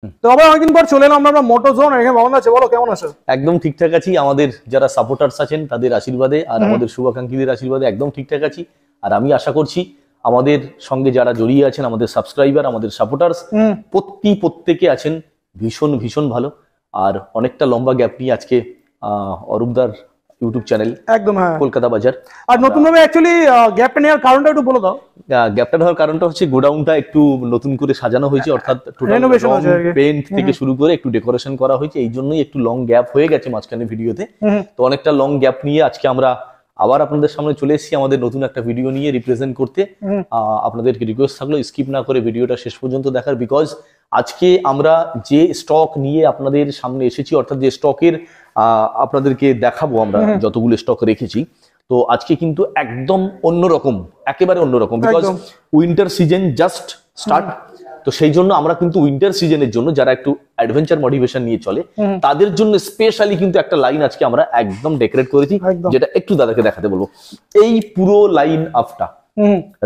তো আবার অনেকদিন পর চলে এলাম আমরা মোটোজোন। এখানে ভবন আছে, বলো কেমন আছো? একদম ঠিকঠাক আছি, আমাদের যারা সাপোর্টার্স আছেন তাদের আশীর্বাদে আর আমাদের শুভাকাঙ্ক্ষীদের আশীর্বাদে একদম ঠিকঠাক আছি। আর আমি আশা করছি আমাদের সঙ্গে যারা জড়িয়ে আছেন, আমাদের সাবস্ক্রাইবার, আমাদের সাপোর্টার্স প্রত্যেকে আছেন ভীষণ ভীষণ ভালো। আর অনেকটা লম্বা গ্যাপ নিয়ে আজকে অরূপদার ইউটিউব চ্যানেল একদম কলকাতা বাজার। আর নতুন ভাবে অ্যাকচুয়ালি গ্যাপটা নেওয়ার কারণটা একটু বলে দাও। গ্যাপটা নেওয়ার কারণটা হচ্ছে গোডাউনটা একটু নতুন করে সাজানো হয়েছে, অর্থাৎ পেইন্ট থেকে শুরু করে একটু ডেকোরেশন করা হয়েছে, এই জন্যই একটু লং গ্যাপ হয়ে গেছে মাঝখানে ভিডিওতে। তো অনেকটা লং গ্যাপ নিয়ে আজকে আমরা আবার আপনাদের সামনে চলে এসেছি আমাদের নতুন একটা ভিডিও নিয়ে রিপ্রেজেন্ট করতে। আপনাদেরকে রিকোয়েস্ট থাকলো স্কিপ না করে ভিডিওটা শেষ পর্যন্ত দেখার, বিকজ আজকে আমরা যে স্টক নিয়ে আপনাদের সামনে এসেছি, অর্থাৎ যে স্টকের আপনাদেরকে দেখাবো আমরা যতগুলো স্টক রেখেছি, তো আজকে কিন্তু একদম অন্যরকম, একেবারে অন্যরকম, because winter season just start. তো সেই জন্য আমরা কিন্তু উইন্টার সিজনের জন্য যারা একটু অ্যাডভেঞ্চার মোটিভেশন নিয়ে চলে তাদের জন্য স্পেশালি কিন্তু একটা লাইন আজকে আমরা একদম ডেকোরেট করেছি, যেটা একটু দাদাকে দেখাতে বলবো। এই পুরো লাইন আপটা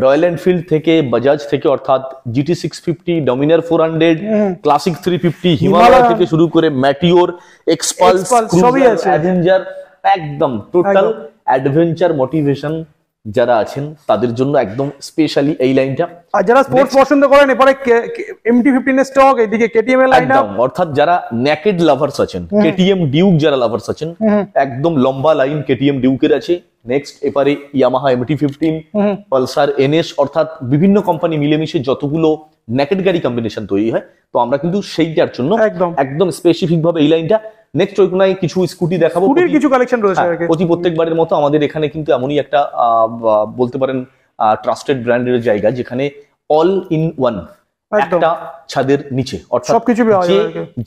রয়্যাল এনফিল্ড থেকে, বাজাজ থেকে, অর্থাৎ GT 650, ডমিনার 400, ক্লাসিক 350, হিমালয় থেকে শুরু করে ম্যাটিওর, এক্সপালস, সবই আছে, অ্যাভেঞ্জার, একদম টোটাল অ্যাডভেঞ্চার মোটিভেশন যারা আছেন তাদের জন্য একদম স্পেশালি এই লাইনটা। আর যারা স্পোর্টস পছন্দ করেন এবারে MT-15 এর স্টক, এদিকে KTM এর লাইন আপ, অর্থাৎ যারা নেকেড লাভার্স আছেন, KTM ডিউক যারা লাভার্স আছেন, একদম লম্বা লাইন KTM ডিউকের আছে। নেক্সট এবারে ইয়ামাহা MT-15, পালসার NS, অর্থাৎ বিভিন্ন কোম্পানি মিলেমিশে যতগুলো নেকেড গাড়ি কম্বিনেশন তৈরি হয়, তো আমরা কিন্তু সেইটার জন্য একদম স্পেসিফিক ভাবে এই লাইনটা। নেক্সট ওই কোনায় কিছু স্কুটি দেখাবো, কিছু কালেকশন রয়েছে প্রত্যেকবারের মতো আমাদের এখানে কিন্তু এমনই একটা বলতে পারেন ট্রাস্টেড ব্র্যান্ডের জায়গা, যেখানে অল ইন ওয়ান একটা ছাদের নিচে, অর্থাৎ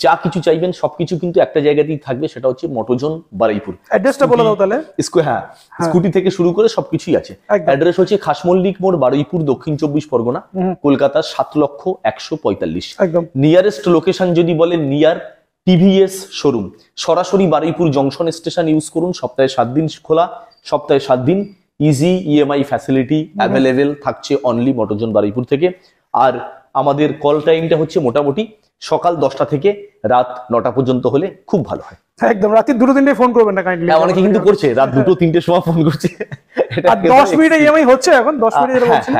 যা কিছু চাইবেন সবকিছু কিন্তু একটা জায়গাতেই থাকবে, সেটা হচ্ছে মোটোজোন বারুইপুর। অ্যাড্রেসটা বলে দাও তাহলে। স্কুটি থেকে শুরু করে সবকিছুই আছে। অ্যাড্রেস হচ্ছে খাসমল্লিক মোড়, বারুইপুর, দক্ষিণ 24 পরগনা, কলকাতা 7,145,000। নিয়ারেস্ট লোকেশন যদি বলেন, নিয়ার TVS শোরুম, সরাসরি বারুইপুর জংশন স্টেশন ইউজ করুন। সপ্তাহে 7 দিন খোলা, সপ্তাহে 7 দিন ইজি EMI ফ্যাসিলিটি অ্যাভেলেবেল থাকছে অনলি মোটোজোন বারুইপুর থেকে। আর আমাদের কল টাইমটা হচ্ছে মোটামুটি সকাল 10টা থেকে রাত 9টা পর্যন্ত হলে খুব ভালো হয়। একদম রাতে 2-3টে ফোন করবেন না কাইন্ডলি। অনেকে কিন্তু করছে রাত 2-3টের সময় ফোন করছে। আর 10 মিনিটে EMI হচ্ছে এখন 10 মিনিট এর হচ্ছে।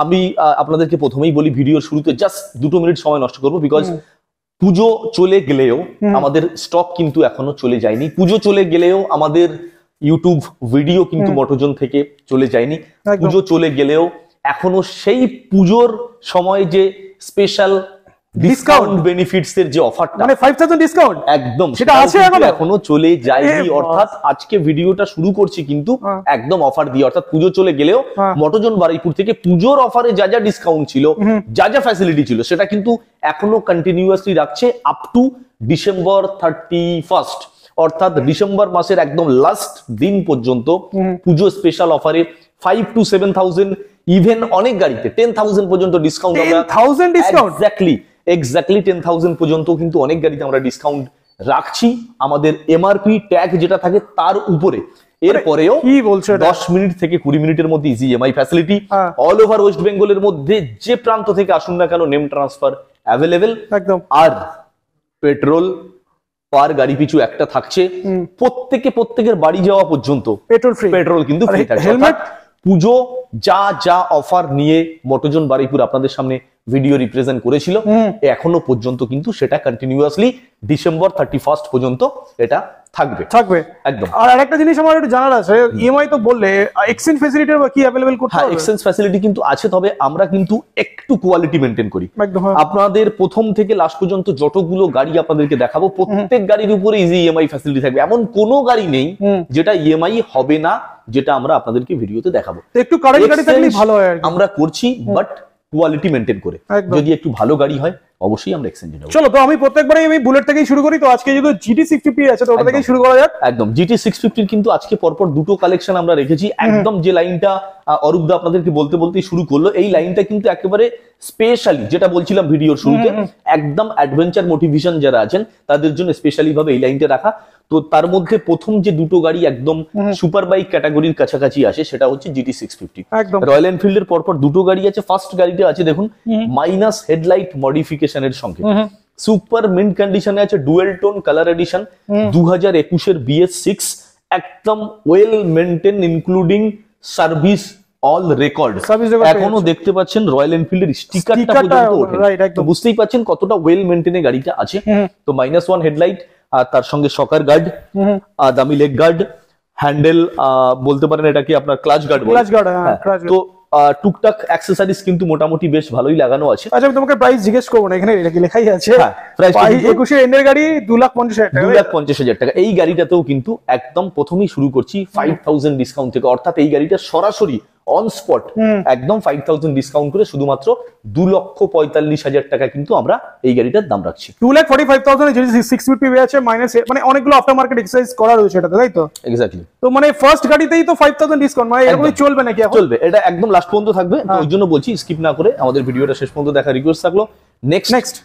আমি আপনাদেরকে প্রথমেই বলি, ভিডিওর শুরুতে জাস্ট 2 মিনিট সময় নষ্ট করব, বিকজ পুজো চলে গেলেও আমাদের স্টক কিন্তু এখনো চলে যায়নি। পুজো চলে গেলেও আমাদের ইউটিউব ভিডিও কিন্তু মোটোজোন থেকে চলে যায়নি। পুজো চলে গেলেও এখনো সেই পুজোর সময় যে স্পেশাল ডিসকাউন্ট বেনিফিটস এর যে অফারটা, মানে 5000 ডিসকাউন্ট, একদম সেটা আছে এখনো চলে যায়নি। অর্থাৎ আজকে ভিডিওটা শুরু করছি কিন্তু একদম অফার দিয়ে, অর্থাৎ পুজো চলে গেলেও মোটোজোন বারুইপুর থেকে পুজোর অফারে যা যা ডিসকাউন্ট ছিল, যা যা ফ্যাসিলিটি ছিল, সেটা কিন্তু এখনো কন্টিনিউয়াসলি রাখছে আপ টু ডিসেম্বর 31st, অর্থাৎ ডিসেম্বর মাসের একদম লাস্ট দিন পর্যন্ত পুজো স্পেশাল অফারে 5,000 to 7,000, ইভেন অনেক গাড়িতে 10,000 পর্যন্ত ডিসকাউন্ট। 10,000 ডিসকাউন্ট, এক্স্যাক্টলি 10,000 পর্যন্ত কিন্তু অনেক গাড়িতে আমরা ডিসকাউন্ট রাখছি। আমাদের MRP ট্যাগ যেটা থাকে তার উপরে। এরপরেও কি বলছো, 10 মিনিট থেকে 20 মিনিটের মধ্যে easy EMI facility all over West বেঙ্গলের মধ্যে যে প্রান্ত থেকে আসুন না কেন, নেম ট্রান্সফার অ্যাভেলেবেল। আর পেট্রোল পার গাড়ি পিছু একটা থাকছে, প্রত্যেকের বাড়ি যাওয়া পর্যন্ত পেট্রোল কিন্তু ফ্রি থাকছে। পুজো যা যা অফার নিয়ে মোটোজোন বারুইপুর আপনাদের সামনে ভিডিও রিপ্রেজেন্ট করেছিল, এখনো পর্যন্ত কিন্তু সেটা কন্টিনিউয়াসলি ডিসেম্বর 31st পর্যন্ত এটা থাকবে একদম। আর আরেকটা জিনিস আমার একটু জানার আছে, EMI তো বললে এক্সচেঞ্জ ফ্যাসিলিটি কি अवेलेबल করতে হবে? এক্সচেঞ্জ ফ্যাসিলিটি কিন্তু আছে, তবে আমরা কিন্তু একটু কোয়ালিটি মেইনটেইন করি। আপনাদের প্রথম থেকে লাস্ট পর্যন্ত যতগুলো গাড়ি আপনাদেরকে দেখাবো, প্রত্যেক গাড়ির উপরে ইজি EMI ফ্যাসিলিটি থাকবে। এমন কোনো গাড়ি নেই যেটা EMI হবে না, যেটা আমরা আপনাদেরকে ভিডিওতে দেখাবো। একটু কারেন্ট গাড়ি থাকলে ভালো হয়। আমরা করছি, বাট কোয়ালিটি মেইনটেইন করে। যদি একটু ভালো গাড়ি হয় অবশ্যই আমরা এক্সচেঞ্জে যাব। চলো, তো আমি প্রত্যেকবারই আমি বুলেট থেকেই শুরু করি, তো আজকে যদি GT 650 আছে তো ওটা থেকেই শুরু করা যাক। একদম GT 650 কিন্তু আজকে পরপর দুটো কালেকশন আমরা রেখেছি। একদম যে লাইনটা অরূপদা আপনাদেরকে বলতেই শুরু করলো, এই লাইনটা কিন্তু একেবারে স্পেশালি, যেটা বলছিলাম ভিডিওর শুরুতে, একদম অ্যাডভেঞ্চার মোটিভেশন যারা আছেন তাদের জন্য স্পেশালি ভাবে এই লাইনটা রাখা। তো তার মধ্যে প্রথম যে দুটো গাড়ি একদম সুপার বাইক ক্যাটাগরির কাছাকাছি আসে, সেটা হচ্ছে GT 650। রয়্যাল এনফিল্ডের পরপর দুটো গাড়ি আছে। ফার্স্ট গাড়িটা আছে দেখুন মাইনাস হেডলাইট মডিফিকেশনের সঙ্গে, সুপার মিন্ট কন্ডিশনে আছে, ডুয়েল টোন কালার এডিশন, 2021 এর BS6, একদম well maintain including service all record. এখনো দেখতে পাচ্ছেন রয়্যাল এনফিল্ডের স্টিকারটা পর্যন্ত ওঠে, তো বুঝতেই পাচ্ছেন কতটা ওয়েল মেইনটেইনে গাড়িটা আছে। তো -1 হেডলাইট, আর তার সঙ্গে শকার গার্ড, দামি লেগ গার্ড, হ্যান্ডেল, বলতে পারেন এটাকে আপনার ক্লাচ গার্ড। তো টুকটাক অ্যাক্সেসরিজ কিন্তু মোটামুটি বেশ ভালোই লাগানো আছে। আচ্ছা, আমি তোমাকে প্রাইস জিজ্ঞেস করবো না, এখানে লেখাই আছে। 21 এর এন্ডের গাড়ি 2,50,000 টাকা। 2,50,000 টাকা। এই গাড়িটাতেও কিন্তু একদম প্রথমেই শুরু করছি 5,000 ডিসকাউন্ট থেকে, অর্থাৎ এই গাড়িটা সরাসরি অন স্পট একদম 5,000 ডিসকাউন্ট করে শুধুমাত্র 2,45,000 টাকা কিন্তু আমরা এই গাড়িটার দাম রাখছি। 2,45,000 এ যদি 650 আছে মাইনাস, মানে অনেকগুলো আফটার মার্কেট এক্সারসাইজ করা রয়েছে এটাতে, তাই তো? এক্স্যাক্টলি। তো মানে ফার্স্ট গাড়িতেই তো 5,000 ডিসকাউন্ট, মানে এরকমই চলবে নাকি এখন? চলবে, এটা একদম লাস্ট পর্যন্ত থাকবে। তো ওই জন্য বলছি স্কিপ না করে আমাদের ভিডিওটা শেষ পর্যন্ত দেখা রিকোয়েস্ট থাকলো। নেক্সট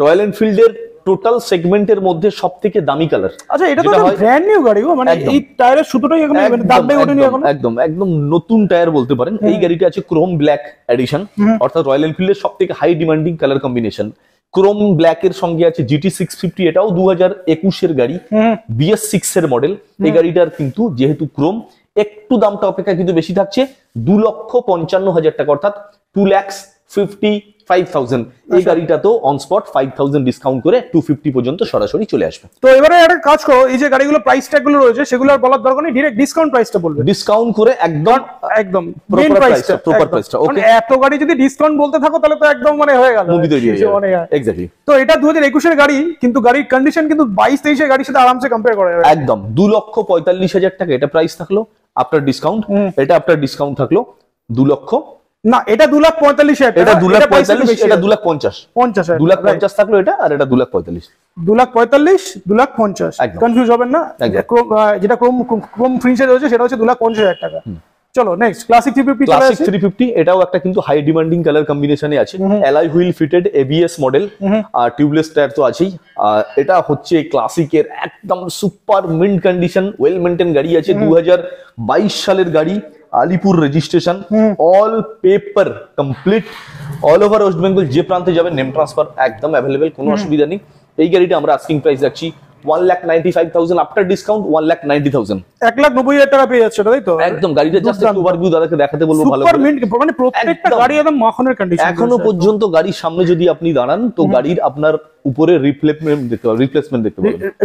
রয়্যাল এনফিল্ডের টোটাল সেগমেন্টের মধ্যে সবথেকে দামি কালার। আচ্ছা, এটা তো ব্র্যান্ড নিউ গাড়ি গো, মানে এই টায়ারের সুতোটাই এখন দাগবে ওঠেনি এখন, একদম একদম নতুন টায়ার বলতে পারেন। এই গাড়িটা আছে ক্রোম ব্ল্যাক এডিশন, অর্থাৎ রয়্যাল এনফিল্ডের সবথেকে high demanding colour combination. Chrome black এর সঙ্গে আছে GT650, এটাও 2021 এর গাড়ি, BS6 এর মডেল। এই গাড়িটার কিন্তু যেহেতু ক্রোম, একটু দামটা অপেক্ষা কিন্তু বেশি থাকছে, 2,55,000 টাকা, অর্থাৎ 2,55,000। এই গাড়িটা তো অন স্পট 5,000 ডিসকাউন্ট করে 250 পর্যন্ত সরাসরি চলে আসবে। তো এবারে একটা কাজ করো, এই যে গাড়িগুলো প্রাইস ট্যাগ গুলো রয়েছে সেগুলো আর বলার দরকার নেই, ডাইরেক্ট ডিসকাউন্ট প্রাইসটা বলবে। ডিসকাউন্ট করে একদম মেইন প্রাইসটা, প্রপার প্রাইসটা। ওকে, এত গাড়ি যদি ডিসকাউন্ট বলতে থাকো তাহলে তো একদম মানে হয়ে গেল, মুভি তৈরি হয়ে যাবে। এক্স্যাক্টলি। তো এটা 2021 এর গাড়ি, কিন্তু গাড়ির কন্ডিশন কিন্তু 22-23 এর গাড়ির সাথে আরামসে কম্পেয়ার করা যাবে। একদম 2,45,000 টাকা এটা প্রাইস থাকলো আফটার ডিসকাউন্ট। এটা আফটার ডিসকাউন্ট থাকলো 2 লক্ষ না, এটা 2,45,000 টাকা, এটা 2,45,000, এটা 2,50,000 2,50,000 থাকলো এটা, আর এটা 2,45,000 2,50,000 কনফিউজ হবেন না। যেটা ক্রোম ফিনিশে রয়েছে সেটা হচ্ছে 2,50,000 টাকা। চলো নেক্সট, ক্লাসিক 350 চলে আসছে। 350 এটাও একটা কিন্তু হাই ডিমান্ডিং কালার কম্বিনেশনে আছে, alloy wheel fitted ABS model, আর টিউবলেস টায়ার তো আছেই। এটা হচ্ছে ক্লাসিকের একদম super mint condition, well maintain গাড়ি আছে, 2022 সালের গাড়ি, Alipur registration, all paper complete, all over West Bengal যে প্রান্তে যাবেন নেম ট্রান্সফার একদম অ্যাভেলেবেল, কোনো অসুবিধা নেই। এই গাড়িটা আমরা আস্কিং প্রাইস রাখছি 1,95,000, আফটার ডিসকাউন্ট 1,90,000। 1,90,000 টাকা পেয়ে যাচ্ছে, তাই তো? একদম। গাড়িটা জাস্ট একটু ওভারভিউ দাদাকে দেখাতে বলবো ভালো করে। মানে প্রত্যেকটা গাড়ি একদম মাখনের কন্ডিশন। এখনো পর্যন্ত গাড়ির সামনে যদি আপনি দাঁড়ান তো গাড়ির আপনার উপরে রিপ্লেসমেন্ট দেখতে পাবেন,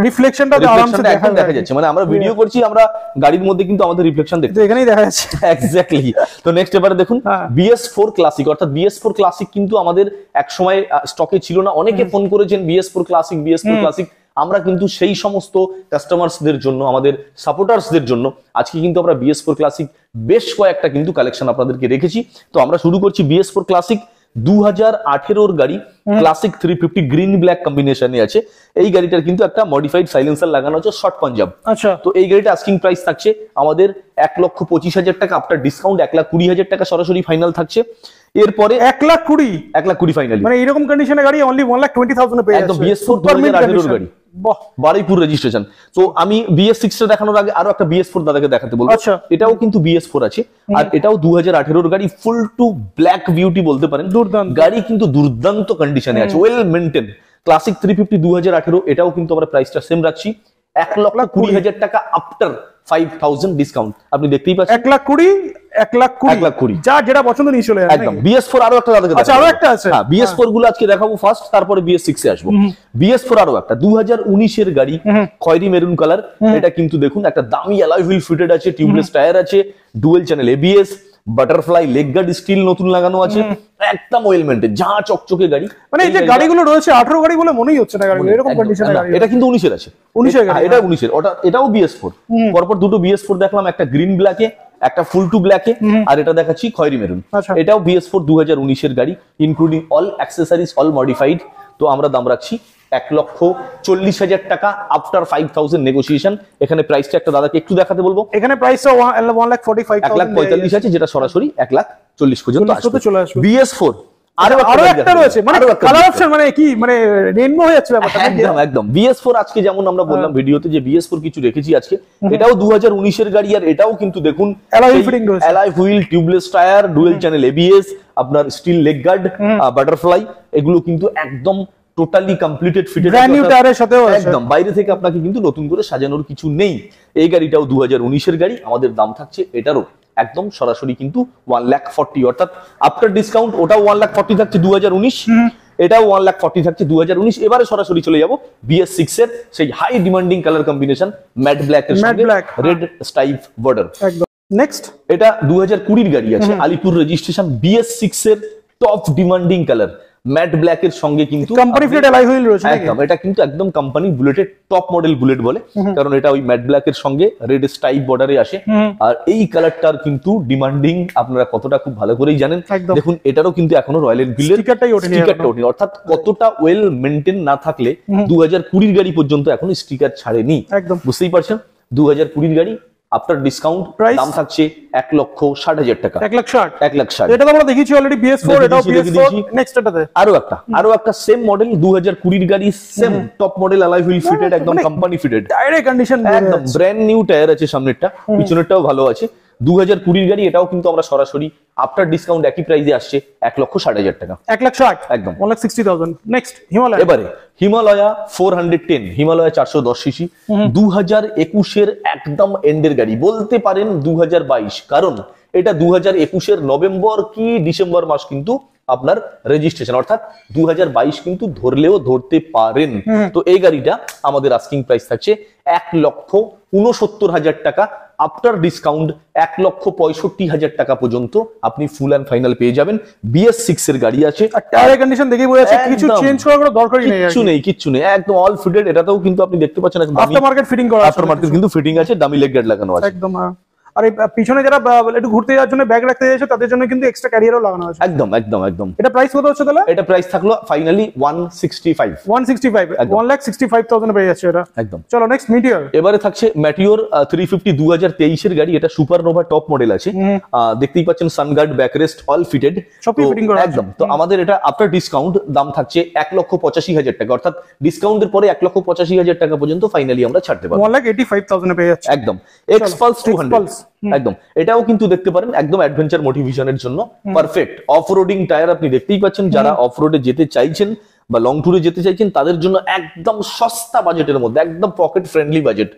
রিফ্লেকশনটা আরামসে দেখা যাচ্ছে। মানে আমরা ভিডিও করছি, আমরা গাড়ির মধ্যে কিন্তু আমাদের রিফ্লেকশন দেখতে এখানেই দেখা যাচ্ছে। এক্স্যাক্টলি। তো নেক্সট এবারে দেখুন BS4 ক্লাসিক, অর্থাৎ BS4 ক্লাসিক কিন্তু আমাদের এক সময় স্টকে ছিল না, অনেকে ফোন করেছেন BS4 ক্লাসিক। আমরা কিন্তু সেই সমস্ত কাস্টমার্সদের জন্য, আমাদের সাপোর্টার্সদের জন্য আজকে কিন্তু আমরা BS4 ক্লাসিক বেশ কয়েকটা কিন্তু কালেকশন আপনাদেরকে রেখেছি। তো আমরা শুরু করছি BS4 ক্লাসিক, 2018 গাড়ি, ক্লাসিক 350 গ্রিন ব্ল্যাক কম্বিনেশনে আছে। এই গাড়িটার কিন্তু একটা মডিফাইড সাইলেন্সার লাগানো আছে, শর্ট পাঞ্জাব। আচ্ছা, তো এই গাড়িটা আস্কিং প্রাইস থাকছে আমাদের 1,25,000 টাকা, আফটার ডিসকাউন্ট 1,20,000 টাকা সরাসরি ফাইনাল থাকছে। এরপরে 1,20,000 ফাইনালি, মানে এরকম কন্ডিশনে গাড়ি অনলি 1,20,000 এ পেয়ে যাচ্ছে। একদম BS4 2018 গাড়ি, বারুইপুর রেজিস্ট্রেশন। তো আমি BS6 টা দেখানোর আগে আরো একটা BS4 দাদাকে দেখাতে বলবো। এটাও কিন্তু BS4 আছে, আর এটাও 2018 গাড়ি, ফুল টু ব্ল্যাক বিউটি বলতে পারেন। গাড়ি কিন্তু দুর্দান্ত কন্ডিশনে আছে, ওয়েল মেইনটেইন। ক্লাসিক 350 2018, এটাও কিন্তু আমরা প্রাইসটা সেম রাখছি 1,20,000 টাকা, আফটার 5,000 ডিসকাউন্ট। আপনি দেখতেই পাচ্ছেন 1,20,000 যা যেটা পছন্দ নিয়ে চলে যাবে। একদম। BS4 আরো একটা দাদাকে, আচ্ছা আরো একটা আছে। হ্যাঁ, BS4 গুলো আজকে দেখাবো ফার্স্ট, তারপরে BS6 এ আসবো। BS4 আরো একটা 2019 এর গাড়ি, খয়েরি মেরুন কালার। এটা কিন্তু দেখুন একটা দামি অ্যালয় হুইল ফিটেড আছে, টিউবলেস টায়ার আছে, dual channel ABS, butterfly leg guard steel নতুন লাগানো আছে, একদম ওয়েল মেইনটেইন, যা চকচকে গাড়ি। মানে এই যে গাড়িগুলো রয়েছে 18 গাড়ি বলে মনেই হচ্ছে না গাড়িগুলো এরকম কন্ডিশনে গাড়ি। এটা কিন্তু 19 এর আছে, 19 এর গাড়ি, এটা 19 এর। এটাও BS4। পরপর দুটো BS4 দেখলাম, একটা গ্রিন ব্ল্যাকে, একটা ফুল টু ব্ল্যাকে, আর এটা দেখাচ্ছি খয়েরি মেরুন। এটাও BS4 2019 এর গাড়ি, including all accessories, all modified. তো আমরা দাম রাখছি 1,40,000 টাকা, আফটার 5,000 নেগোসিয়েশন। এখানে প্রাইসটা একটা দাদাকে একটু দেখাতে বলবো। এখানে প্রাইসটা 1,45,000 আছে, যেটা সরাসরি 1,40,000 পর্যন্ত চলে আসবে। BS4 আরো একটা রয়েছে, মানে কালার অপশন, মানে কি মানে রেইনবো হয়ে যাচ্ছে ব্যাপারটা। একদম BS4 আজকে যেমন আমরা বললাম ভিডিওতে যে BS4 কিছু রেখেছি আজকে, এটাও 2019 এর গাড়ি, আর এটাও কিন্তু দেখুন alloy wheel, tubeless tyre, dual channel ABS, আপনার স্টিল লেগ গার্ড, বাটারফ্লাই, এগুলো কিন্তু একদম totally completed fitted, brand new টায়ারের সাথেও আছে। একদম বাইরে থেকে আপনাকে কিন্তু নতুন করে সাজানোর কিছু নেই। এই গাড়িটাও 2019 এর গাড়ি, আমাদের দাম থাকছে এটারও একদম সরাসরি কিন্তু 1,40,000, অর্থাৎ আফটার ডিসকাউন্ট ওটাও 1,40,000 থাকছে 2019, এটাও 1,40,000 থাকছে 2019। এবারে সরাসরি চলে যাব BS6 এর সেই high demanding colour combination matt black এর সঙ্গে রেড স্ট্রাইপ বর্ডার। একদম নেক্সট এটা 2020 গাড়ি আছে, আলিপুর রেজিস্ট্রেশন, BS6 এর top demanding colour matt black এর সঙ্গে কিন্তু কোম্পানি ফিটেড অ্যালয় হুইল রয়েছে। একদম এটা কিন্তু একদম কোম্পানি বুলেটের টপ মডেল বুলেট বলে, কারণ এটা ওই ম্যাট ব্ল্যাক এর সঙ্গে রেড স্ট্রাইপ বর্ডারে আসে। আর এই কালারটার কিন্তু ডিমান্ডিং আপনারা কতটা খুব ভালো করেই জানেন। দেখুন এটারও কিন্তু এখনো রয়্যাল এনফিল্ডের স্টিকারটাই ওঠেনি, অর্থাৎ কতটা ওয়েল মেইনটেইন না থাকলে 2020 গাড়ি পর্যন্ত এখনো স্টিকার ছাড়েনি। একদম বুঝতেই পারছেন 2020 গাড়ি আফটার ডিসকাউন্ট দাম থাকছে 1,60,000 টাকা। 1,60,000 1,60,000 এটা তো আমরা দেখিয়েছি অলরেডি BS4, এটাও BS4। নেক্সট এটাতে আরো একটা সেম মডেল 2020 গাড়ি, same top model alloy wheel fitted, একদম কোম্পানি ফিটেড, ডাইরেক্ট কন্ডিশন, একদম ব্র্যান্ড নিউ টায়ার আছে, সামনেরটা পিছনেরটাও ভালো আছে। 2020 গাড়ি, এটাও কিন্তু আমরা সরাসরি আফটার ডিসকাউন্ট একই প্রাইসে আসছে 1,60,000 টাকা। 1,60,000 একদম 1,60,000। নেক্সট হিমালয়। এবারে হিমালয়া 410, হিমালয়া 410 সিসি, 2021 এর একদম এন্ডের গাড়ি, বলতে পারেন 2022, কারণ এটা 2021 এর নভেম্বর কি ডিসেম্বর মাস কিন্তু আপনার রেজিস্ট্রেশন, অর্থাৎ 2022 কিন্তু ধরলেও ধরতে পারেন। তো এই গাড়িটা আমাদের আস্কিং প্রাইস থাকছে 1,69,000 টাকা। আফটার ডিসকাউন্ট 1,65,000 টাকা পর্যন্ত আপনি ফুল এন্ড ফাইনাল পেয়ে যাবেন। BS6 এর গাড়ি আছে, টায়ারের কন্ডিশন দেখে বোঝা যাচ্ছে কিছু চেঞ্জ করার কোনো দরকারই নেই, কিচ্ছু নেই, একদম অল ফিটেড। এটাতেও কিন্তু আপনি দেখতে পাচ্ছেন আফটার মার্কেট ফিটিং করা আছে, আফটার মার্কেট কিন্তু ফিটিং আছে, ডামি লেগ গার্ড লাগানো আছে একদম। আর এই পিছনে যারা একটু ঘুরতে যাওয়ার জন্য ব্যাগ রাখতে যাচ্ছে তাদের জন্য কিন্তু এক্সট্রা ক্যারিয়ারও লাগানো আছে। একদম একদম একদম। এটা প্রাইস কত হচ্ছে তাহলে? এটা প্রাইস থাকলো ফাইনালি 165, 1,65,000 পেয়ে যাচ্ছে এটা। একদম। চলো নেক্সট মিটিওর। এবারে থাকছে ম্যাটিওর 350 2023 এর গাড়ি, এটা সুপারনোভা টপ মডেল আছে, দেখতেই পাচ্ছেন সানগার্ড, ব্যাকরেস্ট অল ফিটেড, সবই ফিটিং করা একদম। তো আমাদের এটা আফটার ডিসকাউন্ট দাম থাকছে 1,85,000 টাকা, অর্থাৎ ডিসকাউন্টের পরে 1,85,000 টাকা পর্যন্ত ফাইনালি আমরা ছাড়তে পারবো। 1,85,000 পেয়ে যাচ্ছে একদম। এক্সপালস 200, একদম এটাও কিন্তু দেখতে পারেন একদম অ্যাডভেঞ্চার মোটিভেশনের জন্য পারফেক্ট। অফরোডিং টায়ার আপনি দেখতেই পাচ্ছেন, যারা অফরোডে যেতে চাইছেন বা লং ট্যুরে যেতে চাইছেন তাদের জন্য একদম সস্তা বাজেটের মধ্যে, একদম পকেট ফ্রেন্ডলি বাজেট।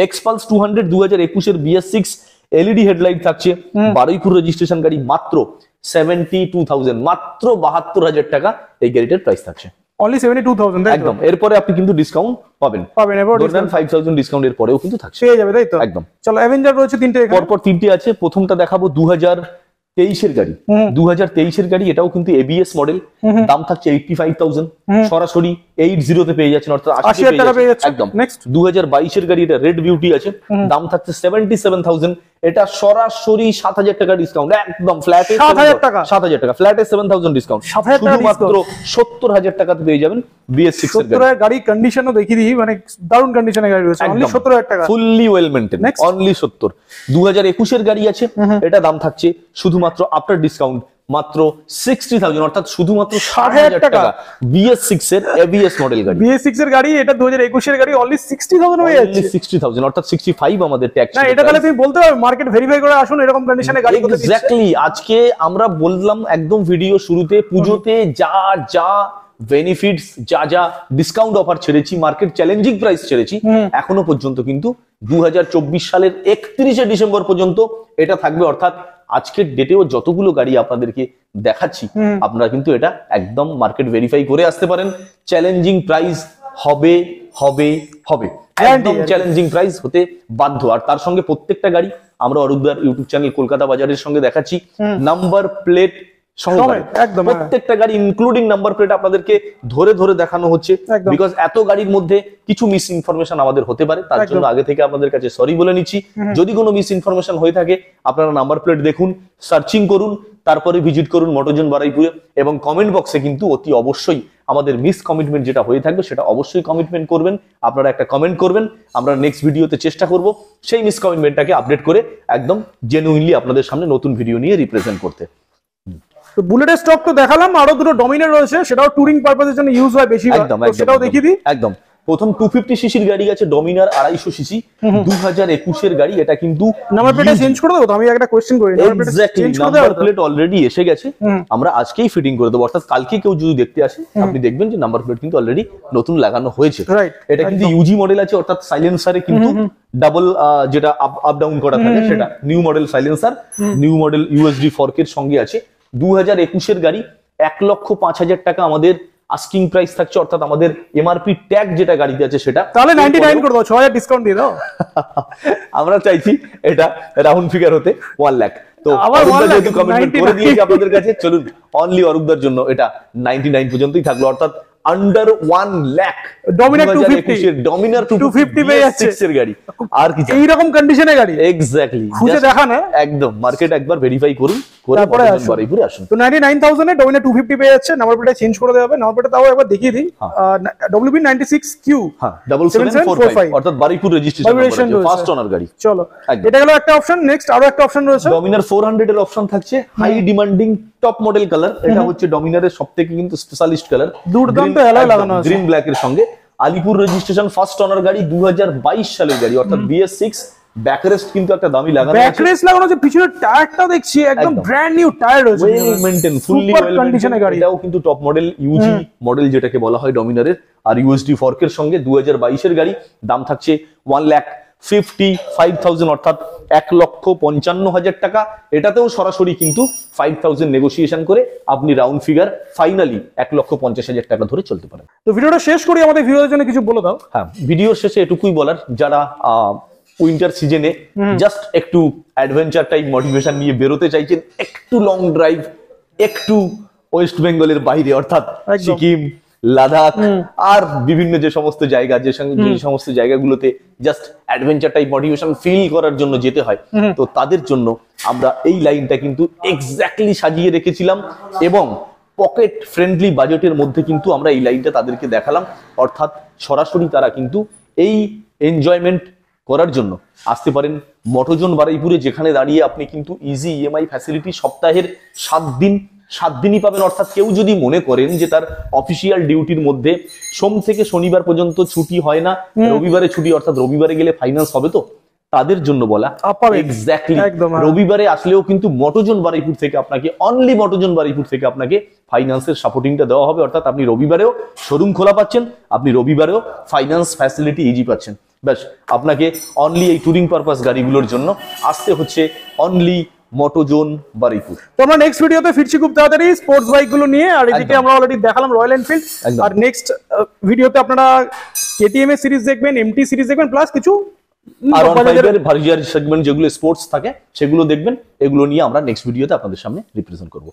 এক্সপালস 200 2021 এর BS6 LED হেডলাইট থাকছে, বারুইপুর রেজিস্ট্রেশন গাড়ি, মাত্র 72,000, মাত্র 72,000 টাকা এই গাড়িটার প্রাইস থাকছে। only 72,000, একদম। এরপরে আপনি কিন্তু ডিসকাউন্ট পাবেন এবার 5,000 ডিসকাউন্ট এর পরেও কিন্তু থাকছে, পেয়ে যাবে, তাই তো? একদম। চলো অ্যাভেঞ্জার রয়েছে তিনটে, পরপর তিনটে আছে। প্রথমটা দেখাবো 2023 এর গাড়ি, 2023 এর গাড়ি, এটাও কিন্তু ABS মডেল, দাম থাকছে 85,000, সরাসরি 80 তে পেয়ে যাচ্ছেন, অর্থাৎ 80,000 টাকা পেয়ে যাচ্ছে একদম। নেক্সট 2022 এর গাড়ি, এটা রেড বিউটি আছে, দাম থাকছে 77,000, এটা সরাসরি 7,000 টাকা ডিসকাউন্ট, একদম ফ্ল্যাটে 7,000 টাকা, 7,000 টাকা ফ্ল্যাটে 7,000 ডিসকাউন্ট, শুধুমাত্র 70,000 টাকাতে পেয়ে যাবেন BS6 এর গাড়ি। গাড়ি কন্ডিশনও দেখিয়ে দিই, মানে দারুণ কন্ডিশনের গাড়ি রয়েছে, only 70,000 টাকা, ফুললি ওয়েল মেইনটেইন, অনলি 70। 2021 এর গাড়ি আছে, এটা দাম থাকছে শুধুমাত্র আফটার ডিসকাউন্ট মাত্র 60,000, অর্থাৎ শুধুমাত্র 60,000 টাকা। BS6 এর ABS মডেল গাড়ি, BS6 এর গাড়ি, এটা 2021 এর গাড়ি, only 60,000 হয়ে যাচ্ছে। 60,000, অর্থাৎ 65 আমাদের ট্যাক্স। না এটা তাহলে তুমি বলতে পারো মার্কেট ভেরিফাই করে আসুন, এরকম কন্ডিশনে গাড়ি কোথায় দিচ্ছে। এক্স্যাক্টলি, আজকে আমরা বললাম একদম ভিডিও শুরুতে, পুজোতে যা যা বেনিফিটস, যা যা ডিসকাউন্ট অফার ছেড়েছি, মার্কেট চ্যালেঞ্জিং প্রাইস ছেড়েছি, এখনো পর্যন্ত কিন্তু 2024 সালের 31শে ডিসেম্বর পর্যন্ত এটা থাকবে, অর্থাৎ আজকের ডেটেও যতগুলো গাড়ি আপনাদেরকে দেখাচ্ছি আপনারা কিন্তু এটা একদম মার্কেট ভেরিফাই করে আসতে পারেন। চ্যালেঞ্জিং প্রাইস হবে হবে হবে, একদম চ্যালেঞ্জিং প্রাইস হতে বাধ্য। আর তার সঙ্গে প্রত্যেকটা গাড়ি আমরা অরূপদার ইউটিউব চ্যানেল কলকাতা বাজারের সঙ্গে দেখাচ্ছি নাম্বার প্লেট সহকারে, একদম প্রত্যেকটা গাড়ি ইনক্লুডিং নাম্বার প্লেট আপনাদেরকে ধরে ধরে দেখানো হচ্ছে, বিকজ এত গাড়ির মধ্যে কিছু মিস ইনফরমেশন আমাদের হতে পারে, তার জন্য আগে থেকে আপনাদের কাছে সরি বলে নিচ্ছি। যদি কোনো মিস ইনফরমেশন হয়ে থাকে আপনারা নাম্বার প্লেট দেখুন, সার্চিং করুন, তারপরে ভিজিট করুন মোটরজন বারুইপুরে, এবং কমেন্ট বক্সে কিন্তু অতি অবশ্যই আমাদের মিস কমিটমেন্ট যেটা হয়ে থাকবে সেটা অবশ্যই কমিটমেন্ট করবেন। আপনারা একটা কমেন্ট করবেন, আমরা নেক্সট ভিডিওতে চেষ্টা করব সেই মিস কমিটমেন্টটাকে আপডেট করে একদম জেনুইনলি আপনাদের সামনে নতুন ভিডিও নিয়ে রিপ্রেজেন্ট করতে। তো বুলেটের স্টক তো দেখালাম, আরো দুটো ডমিনার রয়েছে, সেটাও টুরিং পারপাসের জন্য ইউজ হয় বেশি, সেটাও দেখিয়ে দিই। একদম প্রথম 250 সিসির গাড়ি আছে ডমিনার 250 সিসি 2021 এর গাড়ি, এটা কিন্তু নাম্বার প্লেটটা চেঞ্জ করে দেবো তো, আমি একটা কোশ্চেন করি, নাম্বার প্লেট অলরেডি এসে গেছে, আমরা আজকেই ফিটিং করে দেবো, অর্থাৎ কালকে কেউ যদি দেখতে আসে আপনি দেখবেন যে নাম্বার প্লেট কিন্তু অলরেডি নতুন লাগানো হয়েছে। এটা কিন্তু ইউজি মডেল আছে, অর্থাৎ সাইলেন্সারে কিন্তু ডাবল যেটা আপ ডাউন করা থাকে সেটা new model silencer, new model USD ফর্কের সঙ্গে আছে। 2021 এর গাড়ি 1,05,000 টাকা আমাদের আস্কিং প্রাইস থাকছে, অর্থাৎ আমাদের এমআরপি ট্যাগ যেটা গাড়িতে আছে সেটা। তাহলে 99 করে দাও, 6,000 ডিসকাউন্ট দিয়ে দাও। আমরা চাইছি এটা রাউন্ড ফিগার হতে 1 লাখ। তো অরূপদা যেহেতু কমিটমেন্ট করে দিয়েছে আপনাদের কাছে, চলুন অনলি অরূপদার জন্য এটা 99 পর্যন্তই থাকলো, অর্থাৎ আন্ডার 1 লাখ ডমিনার 250 ডমিনার 250 পেয়ে যাচ্ছে এর গাড়ি। আর কি এই রকম কন্ডিশনে গাড়ি এক্স্যাক্টলি খুঁজে দেখা না, একদম মার্কেট একবার ভেরিফাই করুন, করে তারপরে বাড়িপুরে আসুন। তো 99,000 এ ডমিনার 250 পেয়ে যাচ্ছে, নাম্বার প্লেটটা চেঞ্জ করে দেওয়া হবে। নাম্বার প্লেটটা তাও একবার দেখিয়ে দিই, WB96Q, হ্যাঁ 7745, অর্থাৎ বাড়িপুর রেজিস্ট্রেশন ফার্স্ট ওনার গাড়ি। চলো এটা গেল একটা অপশন। নেক্সট আরো একটা অপশন রয়েছে, ডমিনার 400 এর অপশন থাকছে, high demanding top model colour, এটা হচ্ছে ডমিনারের সবথেকে কিন্তু স্পেশালিস্ট কালার, দুর্দান্ত এলয় লাগানো আছে গ্রিন ব্ল্যাক এর সঙ্গে। আলিপুর রেজিস্ট্রেশন ফার্স্ট ওনার গাড়ি, 2022 সালের গাড়ি, অর্থাৎ BS6 ব্যাকরেস্ট কিন্তু একটা দামি লাগানো আছে, ব্যাকরেস্ট লাগানো আছে, পিছনের টায়ারটা দেখছি একদম ব্র্যান্ড নিউ টায়ার রয়েছে, ওয়েল মেইনটেইন, ফুললি ওয়েল কন্ডিশনে গাড়ি। এটাও কিন্তু টপ মডেল ইউজি মডেল যেটাকে বলা হয় ডমিনারের, আর ইউএসডি ফর্কের সঙ্গে 2022 এর গাড়ি। দাম থাকছে 1,55,000, অর্থাৎ 1,55,000 টাকা। এটাতেও সরাসরি কিন্তু 5,000 নেগোসিয়েশন করে আপনি রাউন্ড ফিগার ফাইনালি 1,50,000 টাকা ধরে চলতে পারেন। তো ভিডিওটা শেষ করি, আমাদের ভিউয়ারদের জন্য কিছু বলে দাও। হ্যাঁ, ভিডিওর শেষে এটুকুই বলার, যারা উইন্টার সিজনে জাস্ট একটু অ্যাডভেঞ্চার টাইপ মোটিভেশন নিয়ে বেরোতে চাইছেন, একটু লং ড্রাইভ, একটু ওয়েস্ট বেঙ্গলের বাইরে অর্থাৎ সিকিম, লাদাখ আর বিভিন্ন যে সমস্ত জায়গা, যে সমস্ত জায়গাগুলোতে just adventure type motivation feel করার জন্য যেতে হয়, তো তাদের জন্য আমরা এই লাইনটা কিন্তু এক্স্যাক্টলি সাজিয়ে রেখেছিলাম, এবং পকেট ফ্রেন্ডলি বাজেটের মধ্যে কিন্তু আমরা এই লাইনটা তাদেরকে দেখালাম। অর্থাৎ সরাসরি তারা কিন্তু এই এনজয়মেন্ট করার জন্য আসতে পারেন মটোজোন বারুইপুরে, যেখানে দাঁড়িয়ে আপনি কিন্তু ইজি ইএমআই ফ্যাসিলিটি সপ্তাহের 7 দিনই পাবেন। অর্থাৎ কেউ যদি মনে করেন যে তার অফিসিয়াল ডিউটির মধ্যে সোম থেকে শনিবার পর্যন্ত ছুটি হয় না, রবিবারে ছুটি, অর্থাৎ রবিবারে গেলে ফাইন্যান্স হবে, তো তাদের জন্য বলা এক্স্যাক্টলি রবিবারে আসলেও কিন্তু মটোজোন বারুইপুর থেকে আপনাকে, অনলি মটোজোন বারুইপুর থেকে আপনাকে ফাইন্যান্সের সাপোর্টিংটা দেওয়া হবে। অর্থাৎ আপনি রবিবারেও শোরুম খোলা পাচ্ছেন, আপনি রবিবারেও ফাইন্যান্স ফ্যাসিলিটি ইজি পাচ্ছেন। ব্যাস, আপনাকে অনলি এই টুরিং পারপাস গাড়িগুলোর জন্য আসতে হচ্ছে অনলি মটোজোন বারুইপুর। তো আমরা নেক্সট ভিডিওতে ফিরছি খুব তাড়াতাড়ি স্পোর্টস বাইক গুলো নিয়ে, আর এদিকে আমরা অলরেডি দেখালাম রয়্যাল এনফিল্ড, আর নেক্সট ভিডিওতে আপনারা KTM এর সিরিজ দেখবেন, MT সিরিজ দেখবেন, প্লাস কিছু ভার্জিয়ার সেগমেন্ট যেগুলো স্পোর্টস থাকে সেগুলো দেখবেন। এগুলো নিয়ে আমরা নেক্সট ভিডিওতে আপনাদের সামনে রিপ্রেজেন্ট করব।